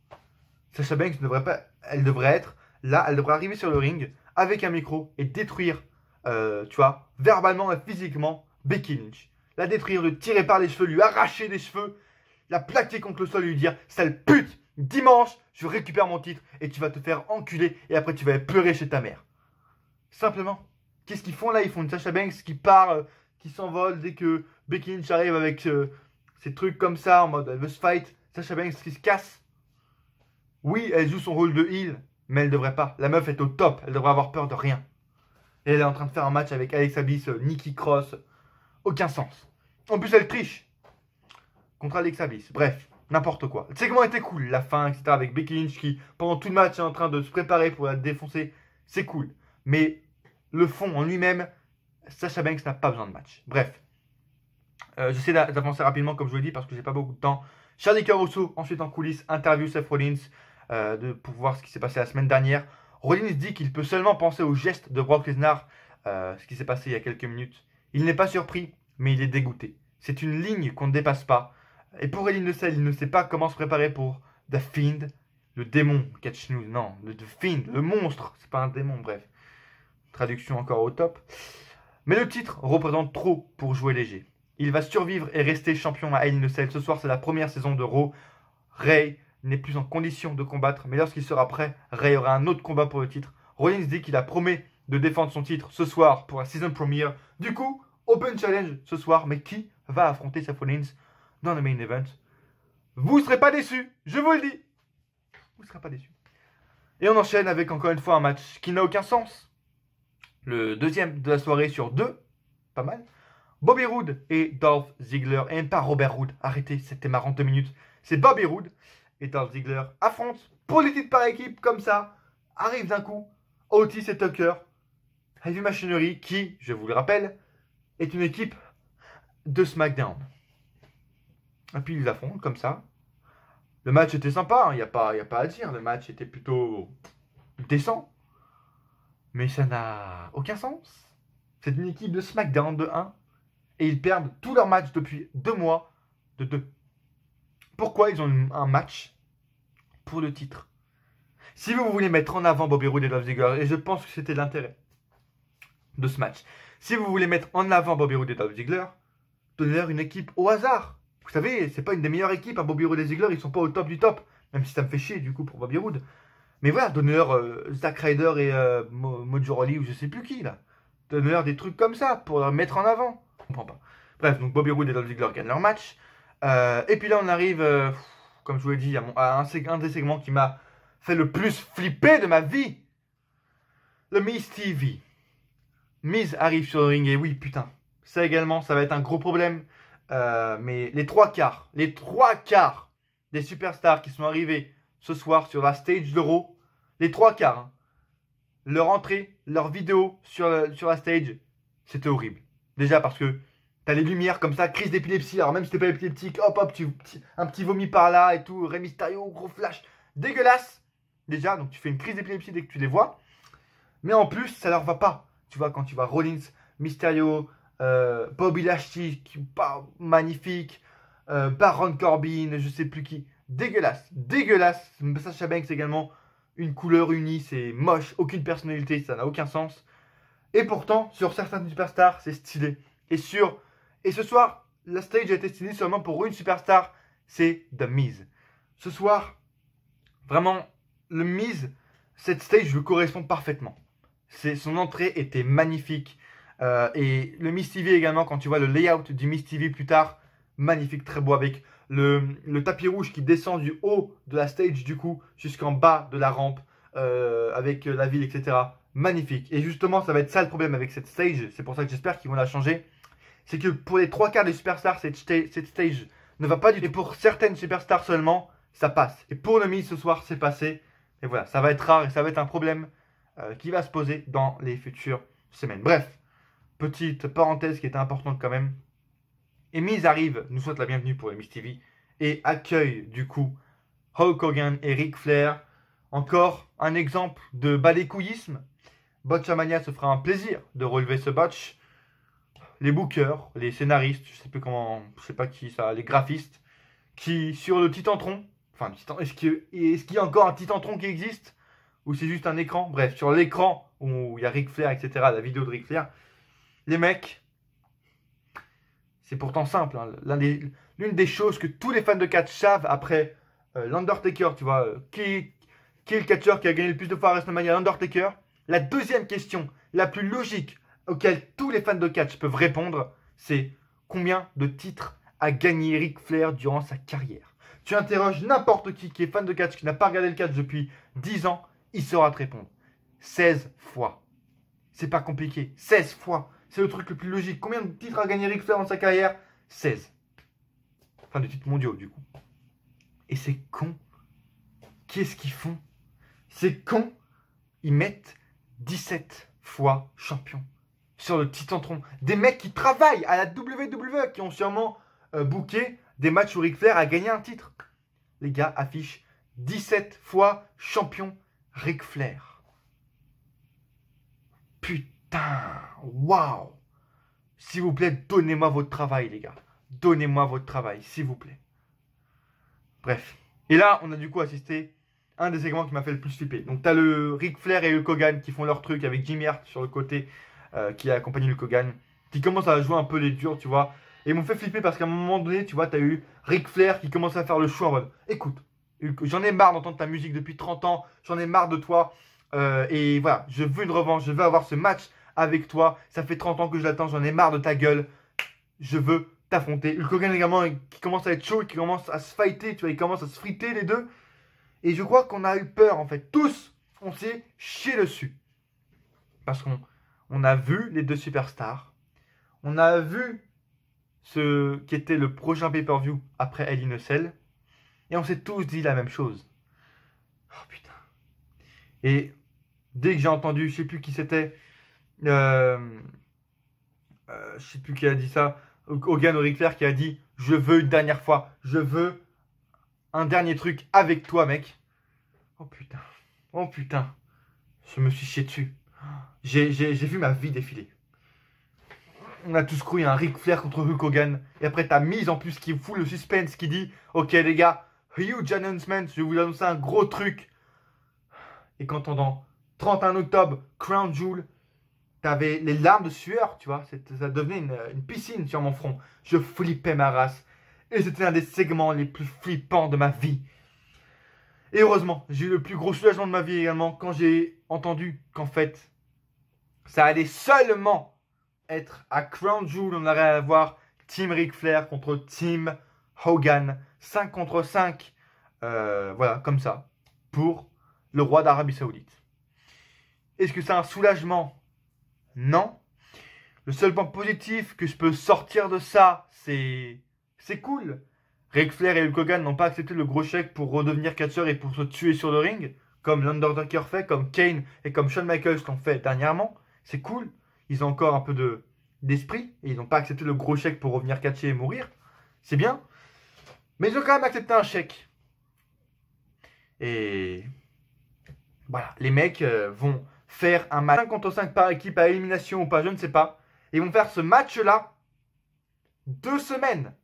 Sasha Banks ne devrait pas... Elle devrait être là, elle devrait arriver sur le ring avec un micro et détruire, tu vois, verbalement et physiquement Becky Lynch. La détruire, le tirer par les cheveux, lui arracher les cheveux, la plaquer contre le sol, lui dire sale pute, dimanche, je récupère mon titre et tu vas te faire enculer et après tu vas pleurer chez ta mère. Simplement. Qu'est-ce qu'ils font là? Ils font une Sasha Banks qui part, qui s'envole dès que Becky Lynch arrive avec ces trucs comme ça en mode elle veut se fight. Sasha Banks qui se casse. Oui, elle joue son rôle de heel, mais elle devrait pas. La meuf est au top, elle devrait avoir peur de rien. Et elle est en train de faire un match avec Alexa Bliss, Nikki Cross. Aucun sens. En plus, elle triche contre Alexa Bliss. Bref, n'importe quoi. Le segment était cool, la fin, etc. Avec Becky Lynch qui, pendant tout le match, est en train de se préparer pour la défoncer. C'est cool. Mais le fond en lui-même, Sasha Banks n'a pas besoin de match. Bref. J'essaie d'avancer rapidement, comme je vous l'ai dit, parce que j'ai pas beaucoup de temps. Charlie Caruso, ensuite en coulisses, interview Seth Rollins pour voir ce qui s'est passé la semaine dernière. Rollins dit qu'il peut seulement penser au geste de Brock Lesnar, ce qui s'est passé il y a quelques minutes. Il n'est pas surpris, mais il est dégoûté. C'est une ligne qu'on ne dépasse pas. Et pour Hell in a Cell, il ne sait pas comment se préparer pour The Fiend, le démon. Catch nous, non, The Fiend, le monstre. C'est pas un démon, bref. Traduction encore au top. Mais le titre représente trop pour jouer léger. Il va survivre et rester champion à Hell in a Cell. Ce soir, c'est la première saison de Raw. Ray n'est plus en condition de combattre, mais lorsqu'il sera prêt, Ray aura un autre combat pour le titre. Rollins dit qu'il a promis de défendre son titre ce soir pour la season premiere. Du coup, Open Challenge ce soir, mais qui va affronter Seth Rollins dans le main event? Vous ne serez pas déçus, je vous le dis. Vous ne serez pas déçus. Et on enchaîne avec encore une fois un match qui n'a aucun sens. Le deuxième de la soirée sur deux, pas mal. Bobby Roode et Dolph Ziggler, et même pas Robert Roode, arrêtez, c'était marrant 2 minutes. C'est Bobby Roode et Dolph Ziggler affrontent pour les titres par équipe, comme ça, arrive d'un coup, Otis et Tucker, Heavy Machinery, qui, je vous le rappelle, est une équipe de SmackDown. Et puis ils affrontent comme ça. Le match était sympa, il n'y a pas à dire, le match était plutôt décent. Mais ça n'a aucun sens. C'est une équipe de SmackDown de 1. Et ils perdent tous leurs matchs depuis 2 mois de 2. Pourquoi ils ont un match pour le titre? Si vous voulez mettre en avant Bobby Roode et Dolph Ziggler, et je pense que c'était l'intérêt, de ce match. Si vous voulez mettre en avant Bobby Roode et Dolph Ziggler, donnez-leur une équipe au hasard. Vous savez, c'est pas une des meilleures équipes, hein, Bobby Roode et Ziggler, ils sont pas au top du top. Même si ça me fait chier du coup pour Bobby Roode. Mais voilà, donnez-leur Zack Ryder et Mojo Rawley ou je sais plus qui là. Donnez-leur des trucs comme ça pour leur mettre en avant. Je comprends pas. Bref, donc Bobby Roode et Dolph Ziggler gagnent leur match. Et puis là, on arrive, comme je vous l'ai dit, à un des segments qui m'a fait le plus flipper de ma vie. Le Miz TV. Miz arrive sur le ring et oui, putain, ça également, ça va être un gros problème. Mais les trois quarts des superstars qui sont arrivés ce soir sur la stage de Raw, les trois quarts, hein, leur entrée, leur vidéo sur la stage, c'était horrible. Déjà parce que t'as les lumières comme ça, crise d'épilepsie, alors même si t'es pas épileptique, hop hop, un petit vomi par là et tout, Rey Mysterio, gros flash, dégueulasse. Déjà, donc tu fais une crise d'épilepsie dès que tu les vois. Mais en plus, ça leur va pas. Tu vois, quand tu vois Rollins, Mysterio, Bobby Lashley, qui parle magnifique, Baron Corbin, je sais plus qui. Dégueulasse, dégueulasse. Sasha Banks également, une couleur unie, c'est moche, aucune personnalité, ça n'a aucun sens. Et pourtant, sur certaines superstars, c'est stylé. Et ce soir, la stage a été stylée seulement pour une superstar, c'est The Miz. Ce soir, vraiment, le Miz, cette stage lui correspond parfaitement. Son entrée était magnifique. Et le Miz TV également, quand tu vois le layout du Miz TV plus tard, magnifique, très beau avec le tapis rouge qui descend du haut de la stage du coup jusqu'en bas de la rampe avec la ville, etc. Magnifique. Et justement, ça va être ça le problème avec cette stage. C'est pour ça que j'espère qu'ils vont la changer. C'est que pour les trois quarts des superstars, cette stage ne va pas du tout. Et pour certaines superstars seulement, ça passe. Et pour le Miz ce soir, c'est passé. Et voilà, ça va être rare et ça va être un problème qui va se poser dans les futures semaines. Bref, petite parenthèse qui était importante quand même. Et Miz arrive, nous souhaite la bienvenue pour le Miz TV et accueille du coup Hulk Hogan et Ric Flair. Encore un exemple de balécouillisme. Botchamania se fera un plaisir de relever ce botch. Les bookers, les scénaristes, je sais plus comment, je sais pas qui ça, les graphistes, qui sur le Titantron, enfin est-ce qu'il y a encore un Titantron qui existe ou c'est juste un écran? Bref, sur l'écran où il y a Ric Flair, etc., la vidéo de Ric Flair, les mecs, c'est pourtant simple, hein, l'une des choses que tous les fans de catch savent après l'Undertaker, tu vois, qui est le catcheur qui a gagné le plus de fois à WrestleMania, l'Undertaker. La deuxième question, la plus logique, auquel tous les fans de catch peuvent répondre, c'est combien de titres a gagné Ric Flair durant sa carrière? Tu interroges n'importe qui est fan de catch, qui n'a pas regardé le catch depuis 10 ans, il saura te répondre. 16 fois. C'est pas compliqué. 16 fois. C'est le truc le plus logique. Combien de titres a gagné Ric Flair dans sa carrière? 16. Enfin, de titres mondiaux, du coup. Et c'est con. Qu'est-ce qu'ils font? C'est con. Ils mettent 17 fois champion sur le Titantron. Des mecs qui travaillent à la WWE, qui ont sûrement booké des matchs où Ric Flair a gagné un titre. Les gars affichent 17 fois champion Ric Flair. Putain, waouh! S'il vous plaît, donnez-moi votre travail, les gars. Donnez-moi votre travail, s'il vous plaît. Bref. Et là, on a du coup assisté à un des segments qui m'a fait le plus flipper. Donc, t'as le Ric Flair et Hulk Hogan qui font leur truc avec Jimmy Hart sur le côté qui a accompagné Hulk Hogan, qui commence à jouer un peu les durs, tu vois. Et ils m'ont fait flipper parce qu'à un moment donné, tu vois, t'as eu Ric Flair qui commence à faire le show en mode écoute, j'en ai marre d'entendre ta musique depuis 30 ans, j'en ai marre de toi. Et voilà, je veux une revanche, je veux avoir ce match avec toi. Ça fait 30 ans que je l'attends, j'en ai marre de ta gueule. Je veux t'affronter. Hulk Hogan également qui commence à être chaud, qui commence à se fighter, tu vois, ils commencent à se friter les deux. Et je crois qu'on a eu peur en fait. Tous, on s'est chié dessus. Parce qu'on a vu les deux superstars. On a vu ce qui était le prochain pay-per-view après Hell in a Cell. Et on s'est tous dit la même chose. Oh putain. Et dès que j'ai entendu, je sais plus qui c'était, je sais plus qui a dit ça, Hogan ou Ric Flair qui a dit « Je veux une dernière fois, je veux un dernier truc avec toi, mec. » Oh putain, je me suis chié dessus. J'ai vu ma vie défiler. On a tous cru, il y a un Ric Flair contre Hulk Hogan. Et après, t'as Miz en plus qui fout le suspense, qui dit « Ok les gars, huge announcement, je vais vous annoncer un gros truc. » Et quand on dans 31 octobre, Crown Jewel, T'avais les larmes de sueur, tu vois. Ça devenait une piscine sur mon front. Je flippais ma race. Et c'était un des segments les plus flippants de ma vie. Et heureusement, j'ai eu le plus gros soulagement de ma vie également quand j'ai entendu qu'en fait, ça allait seulement être à Crown Jewel. On allait avoir Team Ric Flair contre Team Hogan. 5 contre 5. Voilà, comme ça. Pour le roi d'Arabie Saoudite. Est-ce que c'est un soulagement? Non. Le seul point positif que je peux sortir de ça, c'est cool. Ric Flair et Hulk Hogan n'ont pas accepté le gros chèque pour redevenir catcheur et pour se tuer sur le ring, comme l'Undertaker fait, comme Kane et comme Shawn Michaels l'ont fait dernièrement. C'est cool. Ils ont encore un peu d'esprit et ils n'ont pas accepté le gros chèque pour revenir catcher et mourir. C'est bien. Mais ils ont quand même accepté un chèque. Et voilà, les mecs vont faire un match 5 contre 5 par équipe à élimination ou pas, je ne sais pas. Ils vont faire ce match-là 2 semaines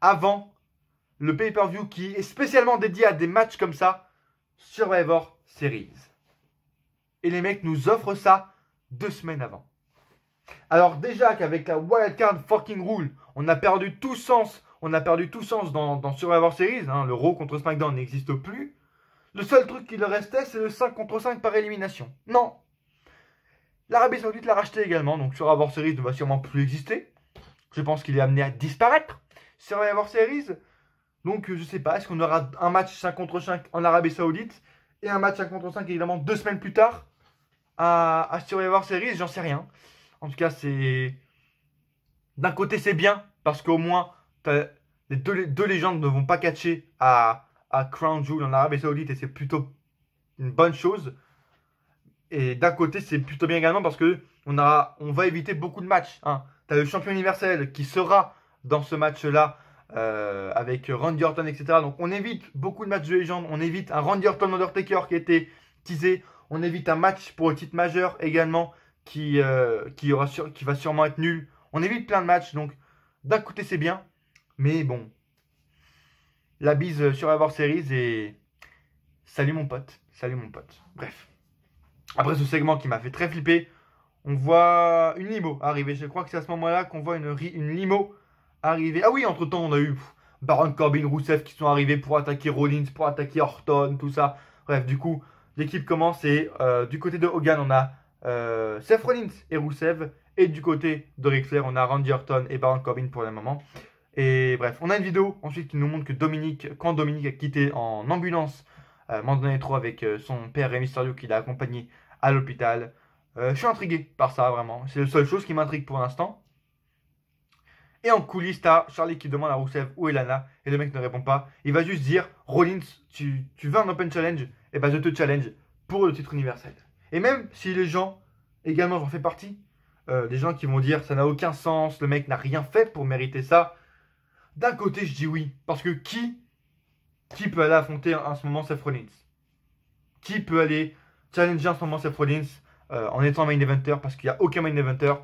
avant le pay-per-view qui est spécialement dédié à des matchs comme ça, Survivor Series. Et les mecs nous offrent ça 2 semaines avant. Alors déjà qu'avec la Wildcard Fucking Rule, on a perdu tout sens. On a perdu tout sens dans Survivor Series. Hein, le Raw contre SmackDown n'existe plus. Le seul truc qui leur restait, c'est le 5 contre 5 par élimination. Non. L'Arabie Saoudite l'a racheté également. Donc Survivor Series ne va sûrement plus exister. Je pense qu'il est amené à disparaître. Survivor Series. Donc je sais pas. Est-ce qu'on aura un match 5 contre 5 en Arabie Saoudite et un match 5 contre 5 évidemment 2 semaines plus tard à Survivor Series? J'en sais rien. En tout cas, c'est... D'un côté, c'est bien. Parce qu'au moins, les deux légendes ne vont pas catcher à Crown Jewel en Arabie Saoudite. Et c'est plutôt une bonne chose. Et d'un côté, c'est plutôt bien également parce que on va éviter beaucoup de matchs. Hein. Tu as le champion universel qui sera dans ce match-là avec Randy Orton, etc. Donc on évite beaucoup de matchs de légende. On évite un Randy Orton Undertaker qui a été teasé. On évite un match pour le titre majeur également qui va sûrement être nul. On évite plein de matchs. Donc d'un côté, c'est bien. Mais bon, la bise sur Survivor Series et salut mon pote. Salut mon pote. Bref. Après ce segment qui m'a fait très flipper, on voit une limo arriver. Je crois que c'est à ce moment-là qu'on voit une limo arriver. Ah oui, entre-temps, on a eu Baron Corbin, Rusev qui sont arrivés pour attaquer Rollins, pour attaquer Orton, tout ça. Bref, du coup, l'équipe commence et du côté de Hogan, on a Seth Rollins et Rusev. Et du côté de Ric Flair, on a Randy Orton et Baron Corbin pour le moment. Et bref, on a une vidéo ensuite qui nous montre que quand Dominique a quitté en ambulance Monday Night Raw avec son père Rey Mysterio qui l'a accompagné à l'hôpital. Je suis intrigué par ça vraiment. C'est la seule chose qui m'intrigue pour l'instant. Et en coulisses, t'as Charlie qui demande à Rusev où est Lana et le mec ne répond pas. Il va juste dire Rollins, tu veux un open challenge? Et ben je te challenge pour le titre universel. Et même si les gens, également j'en fais partie, les gens qui vont dire ça n'a aucun sens, le mec n'a rien fait pour mériter ça. D'un côté, je dis oui. Parce que qui peut aller affronter en ce moment Seth Rollins? Qui peut aller challenger en ce moment Seth Rollins en étant main eventer? Parce qu'il n'y a aucun main eventer.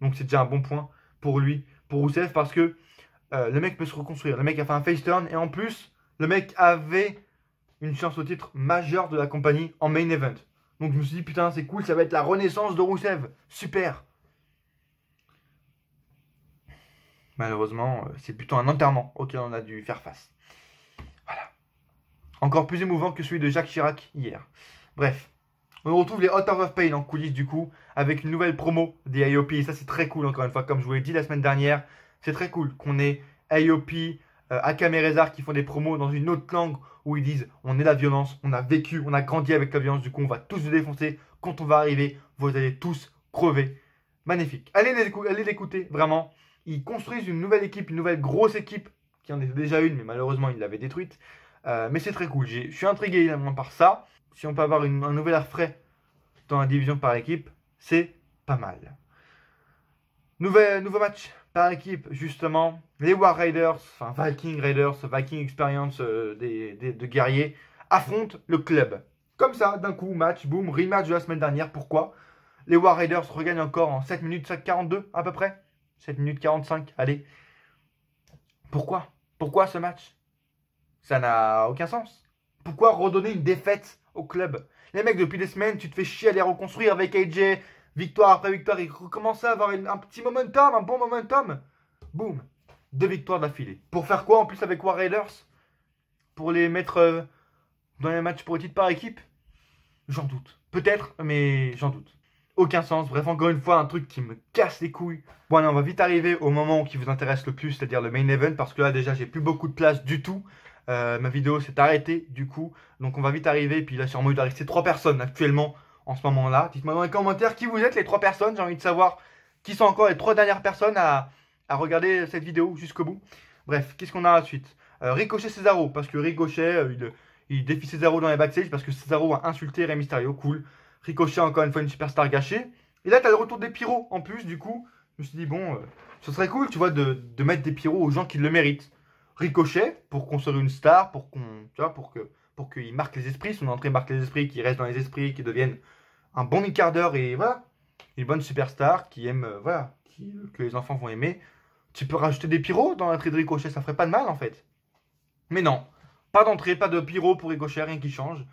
Donc c'est déjà un bon point pour lui, pour Rusev. Parce que le mec peut se reconstruire. Le mec a fait un face turn. Et en plus, le mec avait une chance au titre majeure de la compagnie en main event. Donc je me suis dit, putain, c'est cool. Ça va être la renaissance de Rusev. Super. Malheureusement, c'est plutôt un enterrement auquel on a dû faire face. Voilà. Encore plus émouvant que celui de Jacques Chirac hier. Bref. On retrouve les Authors of Pain en coulisses du coup, avec une nouvelle promo des AOP. Et ça, c'est très cool, encore une fois, comme je vous l'ai dit la semaine dernière. C'est très cool qu'on ait AOP, Akam et Rezar qui font des promos dans une autre langue où ils disent on est la violence, on a vécu, on a grandi avec la violence. Du coup, on va tous se défoncer. Quand on va arriver, vous allez tous crever. Magnifique. Allez l'écouter, vraiment. Ils construisent une nouvelle équipe, une nouvelle grosse équipe, qui en était déjà une, mais malheureusement, ils l'avaient détruite. Mais c'est très cool. Je suis intrigué évidemment par ça. Si on peut avoir un nouvel air frais dans la division par équipe, c'est pas mal. Nouveau match par équipe, justement. Les War Raiders, enfin Viking Raiders, Viking Experience de guerriers, affrontent le club. Comme ça, d'un coup, match, boum, rematch de la semaine dernière. Pourquoi? Les War Raiders regagnent encore en 7 minutes 42 à peu près. 7 minutes 45, allez. Pourquoi? Pourquoi ce match? Ça n'a aucun sens. Pourquoi redonner une défaite au club? Les mecs, depuis des semaines, tu te fais chier à les reconstruire avec AJ, victoire après victoire, il recommençait à avoir un petit momentum, un bon momentum. Boum, 2 victoires d'affilée. Pour faire quoi en plus avec War Raiders? Pour les mettre dans les matchs pour le titre par équipe? J'en doute. Peut-être, mais j'en doute. Aucun sens. Bref, encore une fois, un truc qui me casse les couilles. Bon, allez, on va vite arriver au moment qui vous intéresse le plus, c'est-à-dire le main event, parce que là, déjà, j'ai plus beaucoup de place du tout. Ma vidéo s'est arrêtée, du coup. Donc, on va vite arriver. Puis là, sûrement, il doit rester 3 personnes actuellement, en ce moment-là. Dites-moi dans les commentaires qui vous êtes, les 3 personnes. J'ai envie de savoir qui sont encore les 3 dernières personnes à regarder cette vidéo jusqu'au bout. Bref, qu'est-ce qu'on a ensuite? Ricochet Cesaro, parce que Ricochet, il défie Cesaro dans les backstage parce que Cesaro a insulté Rey Mysterio, cool. Ricochet, encore une fois, une superstar gâchée. Et là, t'as le retour des pyros en plus, du coup. Je me suis dit, bon, ce serait cool, tu vois, de mettre des pyros aux gens qui le méritent. Ricochet, pour construire une star, pour qu'on, tu vois, pour qu'il marque les esprits, son entrée marque les esprits, qu'il reste dans les esprits, qu'il devienne un bon mi-quart d'heure et voilà. Une bonne superstar qui aime, voilà, que les enfants vont aimer. Tu peux rajouter des pyros dans l'entrée de Ricochet, ça ferait pas de mal en fait. Mais non, pas d'entrée, pas de pyro pour Ricochet, rien qui change.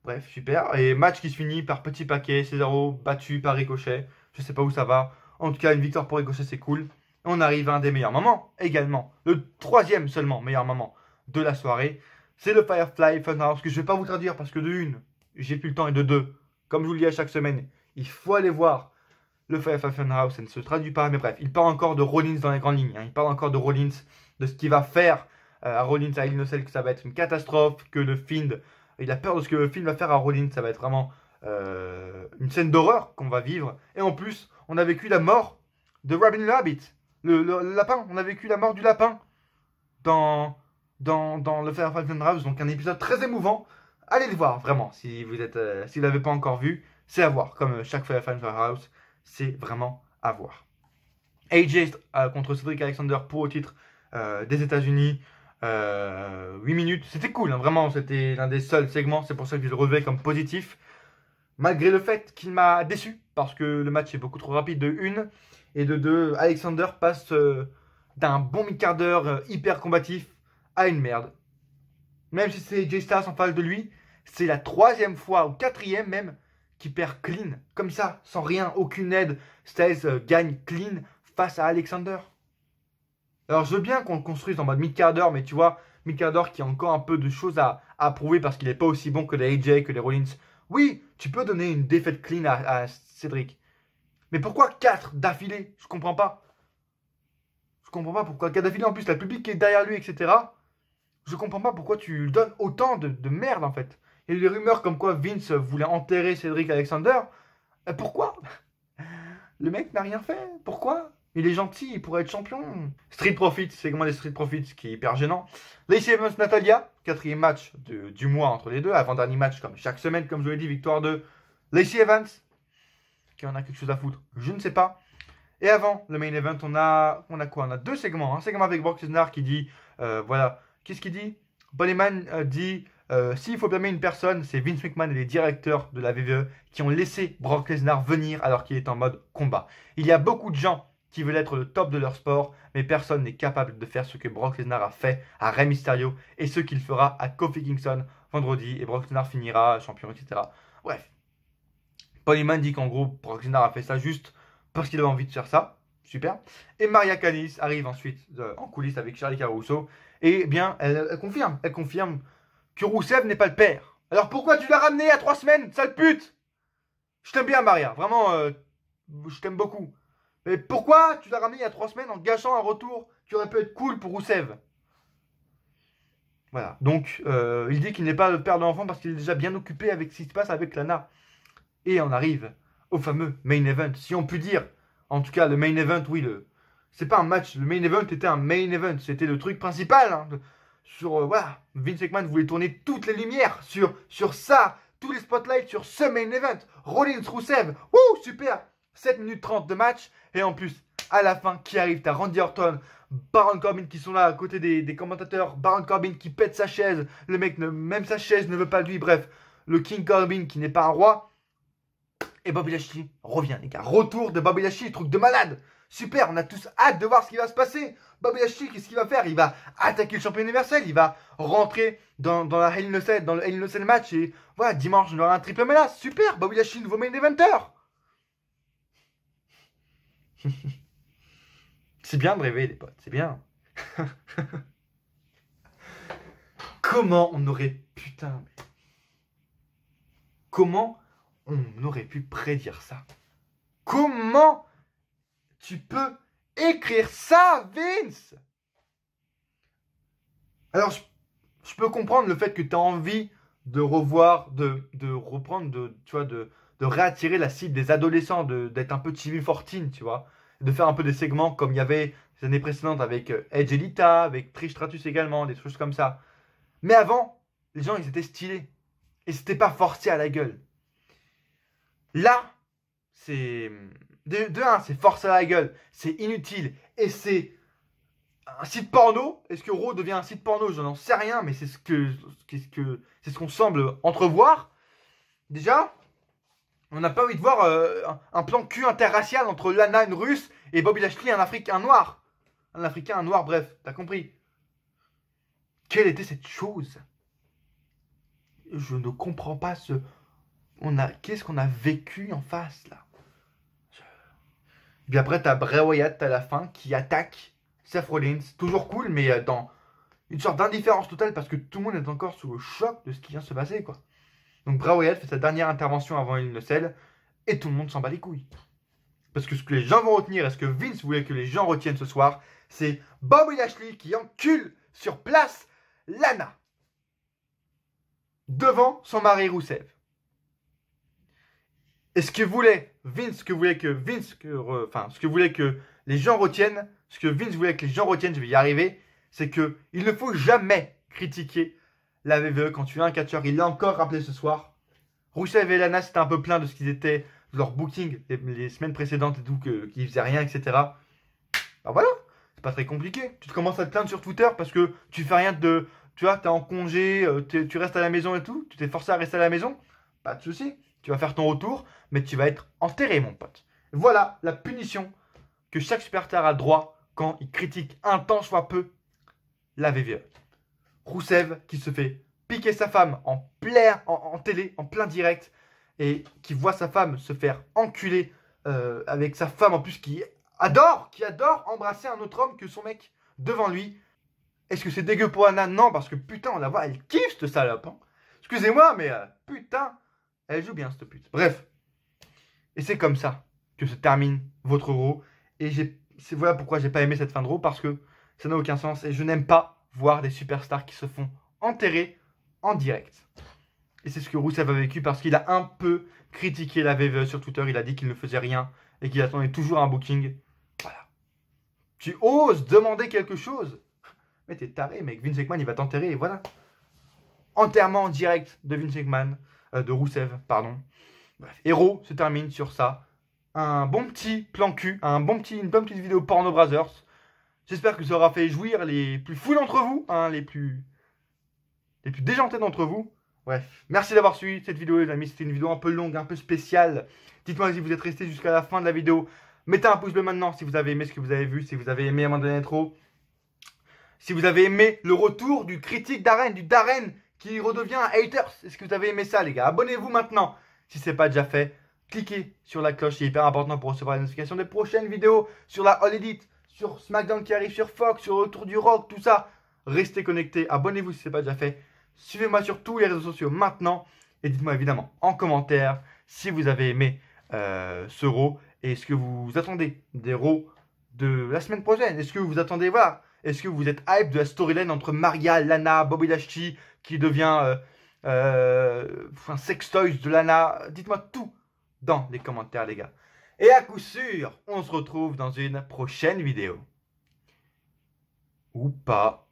Bref, super. Et match qui se finit par petit paquet, Cesaro battu par Ricochet. Je sais pas où ça va. En tout cas, une victoire pour Ricochet, c'est cool. On arrive à un des meilleurs moments également. Le 3e seulement meilleur moment de la soirée. C'est le Firefly Funhouse que je vais pas vous traduire parce que de une, j'ai plus le temps et de deux, comme je vous le dis à chaque semaine, il faut aller voir le Firefly Funhouse. Ça ne se traduit pas, mais bref, il parle encore de Rollins dans les grandes lignes. Il parle encore de Rollins, de ce qu'il va faire à Rollins à Hell in a Cell, que ça va être une catastrophe, que le Fiend, il a peur de ce que le Fiend va faire à Rollins, ça va être vraiment une scène d'horreur qu'on va vivre. Et en plus, on a vécu la mort de Robin Rabbit, le lapin. On a vécu la mort du lapin dans le Firefly Funhouse, donc un épisode très émouvant. Allez le voir, vraiment, si vous si l'avez pas encore vu, c'est à voir. Comme chaque Firefly Funhouse, c'est vraiment à voir. AJ contre Cedric Alexander pour le titre des États-Unis. 8 minutes, c'était cool, hein, vraiment, c'était l'un des seuls segments, c'est pour ça que je le relevais comme positif, malgré le fait qu'il m'a déçu, parce que le match est beaucoup trop rapide de 1, et de 2, Alexander passe d'un bon mi-quart d'heure hyper combatif à une merde. Même si c'est Jay Styles en face de lui, c'est la 3e fois, ou 4e même, qu'il perd clean, comme ça, sans rien, aucune aide. Styles gagne clean face à Alexander. Alors je veux bien qu'on le construise en mode mi-quart d'heure, mais tu vois, mi-quart d'heure qui a encore un peu de choses à prouver parce qu'il n'est pas aussi bon que les AJ, que les Rollins. Oui, tu peux donner une défaite clean à Cédric. Mais pourquoi 4 d'affilée? Je comprends pas. Je comprends pas pourquoi 4 d'affilée, en plus la public qui est derrière lui, etc. Je comprends pas pourquoi tu lui donnes autant de merde en fait. Il y a eu des rumeurs comme quoi Vince voulait enterrer Cédric Alexander. Pourquoi? Le mec n'a rien fait. Pourquoi? Il est gentil, il pourrait être champion. Street Profits, segment des Street Profits qui est hyper gênant. Lacey Evans Natalia, 4e match du mois entre les deux. Avant-dernier match comme chaque semaine, comme je vous l'ai dit, victoire de Lacey Evans. Qui en a quelque chose à foutre, je ne sais pas. Et avant le main event, on a quoi? On a 2 segments. Un segment avec Brock Lesnar qui dit, voilà, qu'est-ce qu'il dit? Bonnyman dit, s'il faut blâmer une personne, c'est Vince McMahon et les directeurs de la WWE qui ont laissé Brock Lesnar venir alors qu'il est en mode combat. Il y a beaucoup de gens qui veulent être le top de leur sport, mais personne n'est capable de faire ce que Brock Lesnar a fait à Rey Mysterio et ce qu'il fera à Kofi Kingston vendredi, et Brock Lesnar finira champion, etc. Bref. Bonnyman dit qu'en gros, Brock Lesnar a fait ça juste parce qu'il avait envie de faire ça. Super. Et Maria Kanellis arrive ensuite en coulisses avec Charlie Caruso. Et bien, elle confirme que Rusev n'est pas le père. Alors pourquoi tu l'as ramené à 3 semaines, sale pute? Je t'aime bien, Maria. Vraiment, je t'aime beaucoup. Mais pourquoi tu l'as ramené il y a 3 semaines en gâchant un retour qui aurait pu être cool pour Rusev? Voilà. Donc, il dit qu'il n'est pas le père de l'enfant parce qu'il est déjà bien occupé avec ce qui se passe avec Lana. Et on arrive au fameux main event, si on peut dire. En tout cas, le main event, oui, c'est pas un match. Le main event était un main event. C'était le truc principal. Hein. Voilà, Vince McMahon voulait tourner toutes les lumières sur ça. Tous les spotlights sur ce main event. Rollins, Rusev. Wouh, super. 7 minutes 30 de match. Et en plus, à la fin, qui arrive? T'as Randy Orton, Baron Corbin qui sont là à côté des commentateurs. Baron Corbin qui pète sa chaise. Le mec, même sa chaise ne veut pas de lui. Bref, le King Corbin qui n'est pas un roi. Et Bobby Lashley revient, les gars. Retour de Bobby Lashley, truc de malade. Super, on a tous hâte de voir ce qui va se passer. Bobby Lashley, qu'est-ce qu'il va faire? Il va attaquer le champion universel. Il va rentrer dans le Hell in a Cell match. Et voilà, dimanche, on aura un triple menace. Super, Bobby Lashley, nouveau main eventer. C'est bien de rêver, les potes, c'est bien. Comment on aurait... Putain, mais... Comment on aurait pu prédire ça? Comment tu peux écrire ça, Vince? Alors, je peux comprendre le fait que tu as envie de revoir, de reprendre, tu vois, de réattirer la cible des adolescents, d'être un peu TV14, tu vois, de faire un peu des segments comme il y avait les années précédentes avec Edge et Lita, avec Trish Stratus également, des choses comme ça. Mais avant, les gens, ils étaient stylés. Et c'était pas forcé à la gueule. Là, c'est... De un, c'est forcé à la gueule, c'est inutile, et c'est un site porno. Est-ce que Raw devient un site porno? Je n'en sais rien, mais c'est ce qu'on semble entrevoir. Déjà, on n'a pas envie de voir un plan cul interracial entre Lana, une russe, et Bobby Lashley, un africain, un noir. Un africain, un noir, bref, t'as compris. Quelle était cette chose? Je ne comprends pas ce... Qu'est-ce qu'on a vécu en face, là? Puis après, t'as Bray Wyatt à la fin qui attaque Seth Rollins. Toujours cool, mais dans une sorte d'indifférence totale parce que tout le monde est encore sous le choc de ce qui vient de se passer, quoi. Donc Bray Wyatt fait sa dernière intervention avant une selle et tout le monde s'en bat les couilles. Parce que ce que les gens vont retenir et ce que Vince voulait que les gens retiennent ce soir, c'est Bobby Lashley qui encule sur place Lana devant son mari Rusev. Et ce que voulait Vince, ce que voulait que les gens retiennent, ce que Vince voulait que les gens retiennent, je vais y arriver, c'est que il ne faut jamais critiquer la WWE quand tu es un catcheur. Il l'a encore rappelé ce soir. Rusev et Lana, c'était un peu plein de ce qu'ils étaient, de leur booking les semaines précédentes et tout, qu'ils faisaient rien, etc. Ben voilà, c'est pas très compliqué. Tu te commences à te plaindre sur Twitter parce que tu fais rien de... Tu vois, t'es en congé, tu restes à la maison et tout, tu t'es forcé à rester à la maison, pas de souci. Tu vas faire ton retour, mais tu vas être enterré, mon pote. Voilà la punition que chaque superstar a droit quand il critique un tant soit peu la WWE. Rusev qui se fait piquer sa femme en télé, en plein direct, et qui voit sa femme se faire enculer avec sa femme en plus qui adore embrasser un autre homme que son mec devant lui. Est-ce que c'est dégueu pour Anna? Non, parce que putain, on la voit, elle kiffe cette salope. Hein. Excusez-moi, mais putain... Elle joue bien, cette pute. Bref. Et c'est comme ça que se termine votre Raw. Et voilà pourquoi j'ai pas aimé cette fin de Raw. Parce que ça n'a aucun sens. Et je n'aime pas voir des superstars qui se font enterrer en direct. Et c'est ce que Rusev a vécu parce qu'il a un peu critiqué la WWE sur Twitter. Il a dit qu'il ne faisait rien. Et qu'il attendait toujours un booking. Voilà. Tu oses demander quelque chose? Mais t'es taré, mec. Vince McMahon, il va t'enterrer. Et voilà. Enterrement en direct de Vince McMahon. De Rusev, pardon. Bref, Hero se termine sur ça. Un bon petit plan cul, une bonne petite vidéo Porno Brothers. J'espère que ça aura fait jouir les plus fous d'entre vous, hein, les plus déjantés d'entre vous. Bref, merci d'avoir suivi cette vidéo les amis, c'était une vidéo un peu longue, un peu spéciale. Dites-moi si vous êtes restés jusqu'à la fin de la vidéo. Mettez un pouce bleu maintenant si vous avez aimé ce que vous avez vu, si vous avez aimé Amanda Netro. Si vous avez aimé le retour du critique d'arène, du Darren qui redevient un haters. Est-ce que vous avez aimé ça, les gars? Abonnez-vous maintenant si ce n'est pas déjà fait. Cliquez sur la cloche, c'est hyper important pour recevoir les notifications des prochaines vidéos sur la All Elite, sur SmackDown qui arrive sur Fox, sur le Retour du Rock, tout ça. Restez connectés, abonnez-vous si ce n'est pas déjà fait. Suivez-moi sur tous les réseaux sociaux maintenant. Et dites-moi évidemment en commentaire si vous avez aimé ce Raw. Et est-ce que vous attendez des Raw de la semaine prochaine? Est-ce que vous attendez, voilà. Est-ce que vous êtes hype de la storyline entre Maria, Lana, Bobby Lashley qui devient un sextoys de Lana? Dites-moi tout dans les commentaires, les gars. Et à coup sûr, on se retrouve dans une prochaine vidéo. Ou pas.